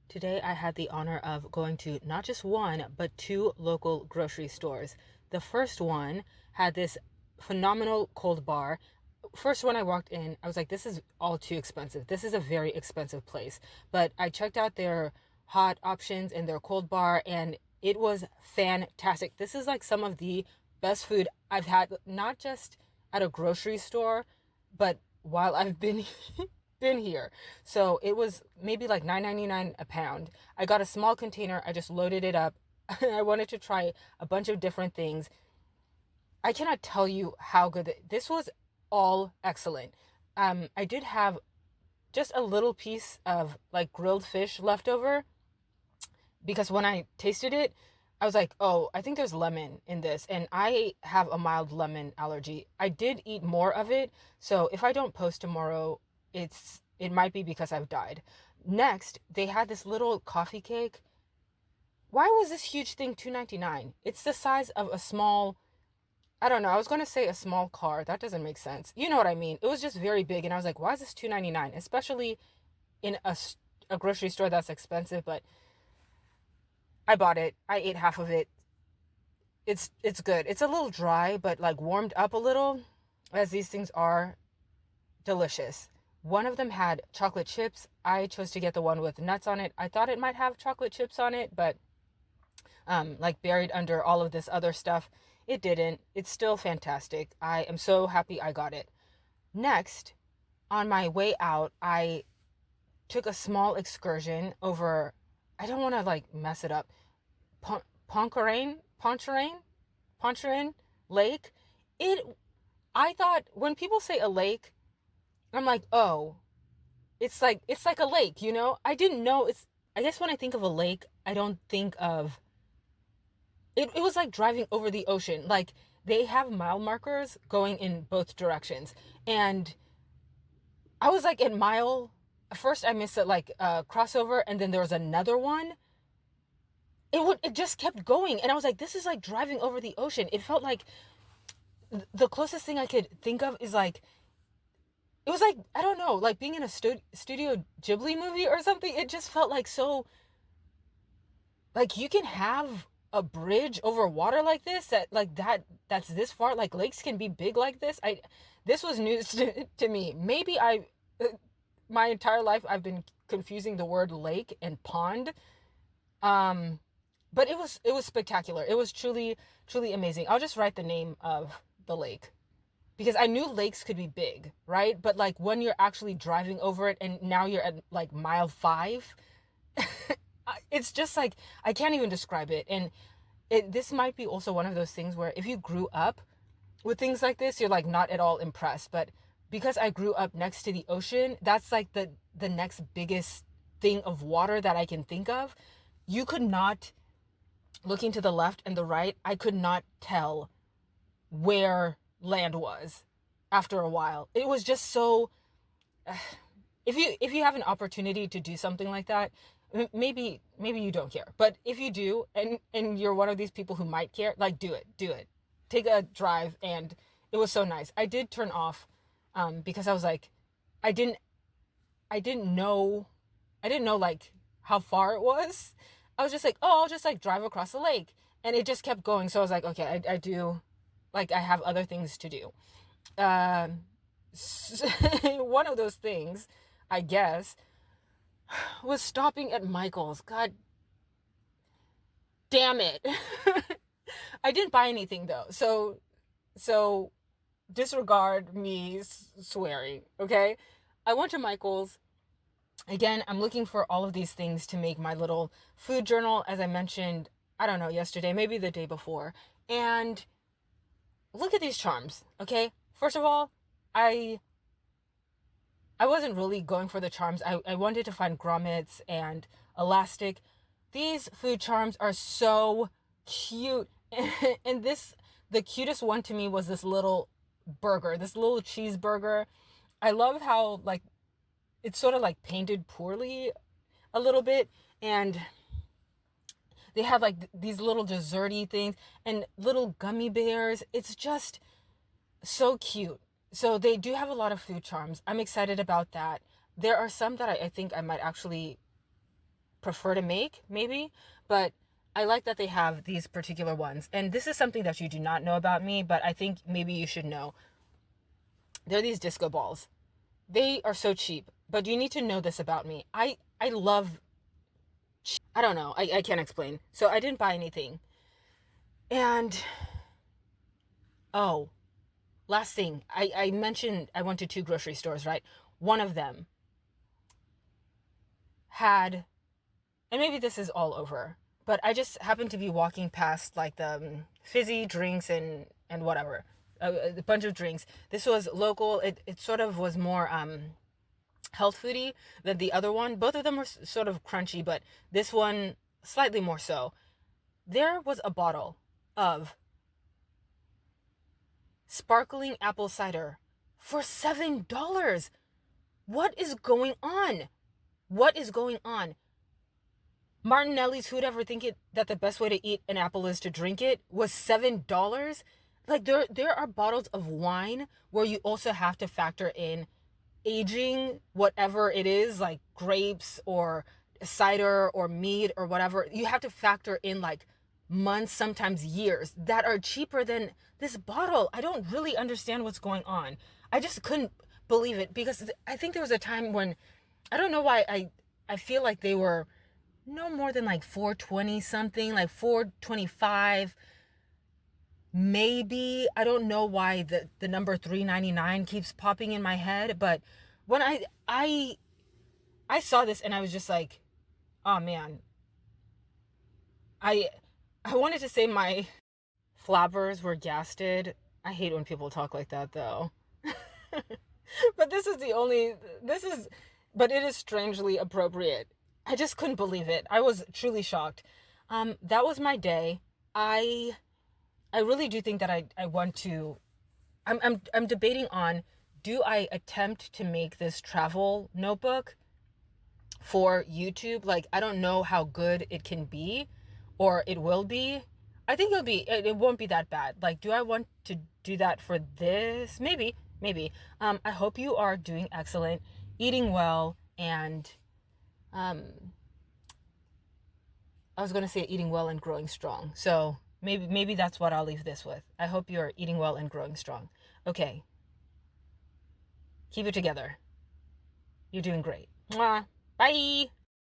Today, I had the honor of going to not just one, but two local grocery stores. The first one had this phenomenal cold bar. First, when I walked in, I was like, this is all too expensive. This is a very expensive place. But I checked out their hot options and their cold bar, and it was fantastic. This is like some of the best food I've had, not just at a grocery store, but while I've been here. So it was maybe like $9.99 a pound. I got a small container. I just loaded it up. I wanted to try a bunch of different things. I cannot tell you how good this was. All excellent. I did have just a little piece of like grilled fish left over because when I tasted it, I was like, oh, I think there's lemon in this. And I have a mild lemon allergy. I did eat more of it. So if I don't post tomorrow, it might be because I've died. Next, they had this little coffee cake. Why was this huge thing $2.99? It's the size of a small, I don't know. I was going to say a small car. That doesn't make sense. You know what I mean? It was just very big. And I was like, why is this $2.99? Especially in a grocery store that's expensive. But I bought it. I ate half of it. It's good. It's a little dry, but like warmed up a little, as these things are delicious. One of them had chocolate chips. I chose to get the one with nuts on it. I thought it might have chocolate chips on it, but like buried under all of this other stuff, it didn't. It's still fantastic. I am so happy I got it. Next, on my way out, I took a small excursion over, I don't want to like mess it up, Pontchartrain Lake. It, I thought when people say a lake, I'm like, oh, it's like a lake, you know? I didn't know it's I guess when I think of a lake, I don't think of it was like driving over the ocean. Like they have mile markers going in both directions. And I was like at mile first I missed it like crossover and then there was another one. It just kept going and I was like this is like driving over the ocean. It felt like the closest thing I could think of is like it was like I don't know, like being in a Studio Ghibli movie or something. It just felt like so like you can have a bridge over water like this that's this far. Like lakes can be big like this. I This was news to me. Maybe I my entire life I've been confusing the word lake and pond. Um but it was spectacular. It was truly amazing. I'll just write the name of the lake because I knew lakes could be big, right? But like when you're actually driving over it and now you're at like mile 5, it's just like I can't even describe it. And this might be also one of those things where if you grew up with things like this, you're like not at all impressed. But because I grew up next to the ocean, that's like the next biggest thing of water that I can think of. You could not, looking to the left and the right, I could not tell where land was after a while. It was just so if you have an opportunity to do something like that, maybe you don't care. But if you do and you're one of these people who might care, like do it. Take a drive and it was so nice. I did turn off because I was like I didn't I didn't know I didn't know like how far it was. I was just like, "Oh, I'll just like drive across the lake." And it just kept going. So I was like, "Okay, I do like I have other things to do." Um one of those things, I guess, was stopping at Michael's. God damn it. I didn't buy anything though. So disregard me swearing, okay? I went to Michael's. Again, I'm looking for all of these things to make my little food journal as I mentioned, I don't know, yesterday, maybe the day before. And look at these charms, okay? First of all, I I wasn't really going for the charms. I wanted to find grommets and elastic. These food charms are so cute. And the cutest one to me was this little burger, this little cheeseburger. I love how like it's sort of like painted poorly a little bit. And they have like these little desserty things and little gummy bears. It's just so cute. So they do have a lot of food charms. I'm excited about that. There are some that I think I might actually prefer to make, maybe, but I like that they have these particular ones. And this is something that you do not know about me, but I think maybe you should know. They're these disco balls. They are so cheap, but you need to know this about me. I love, I don't know, I can't explain. So I didn't buy anything. And, oh, last thing, I mentioned I went to 2 grocery stores, right? One of them had, and maybe this is all over, but I just happened to be walking past like the fizzy drinks and whatever, a bunch of drinks. This was local. It sort of was more health foody than the other one. Both of them were sort of crunchy, but this one slightly more so. There was a bottle of sparkling apple cider for $7. What is going on? What is going on? Martinelli's, who'd ever think that the best way to eat an apple is to drink it, was $7? Like there are bottles of wine where you also have to factor in aging, whatever it is, like grapes or cider or mead or whatever. You have to factor in like months, sometimes years, that are cheaper than this bottle. I don't really understand what's going on. I just couldn't believe it, because I think there was a time when, I don't know why, I feel like they were no more than like 420 something, like 425 maybe. I don't know why the number 399 keeps popping in my head, but when I saw this and I was just like, oh man, I wanted to say my flappers were gasted. I hate when people talk like that though. But but it is strangely appropriate. I just couldn't believe it. I was truly shocked. That was my day. I really do think that I want to, I'm debating on, do I attempt to make this travel notebook for YouTube? Like, I don't know how good it can be, or it will be. I think it won't be that bad. Like, do I want to do that for this? Maybe. I hope you are doing excellent, eating well, and I was going to say eating well and growing strong. So maybe that's what I'll leave this with. I hope you're eating well and growing strong. Okay. Keep it together. You're doing great. Mwah. Bye.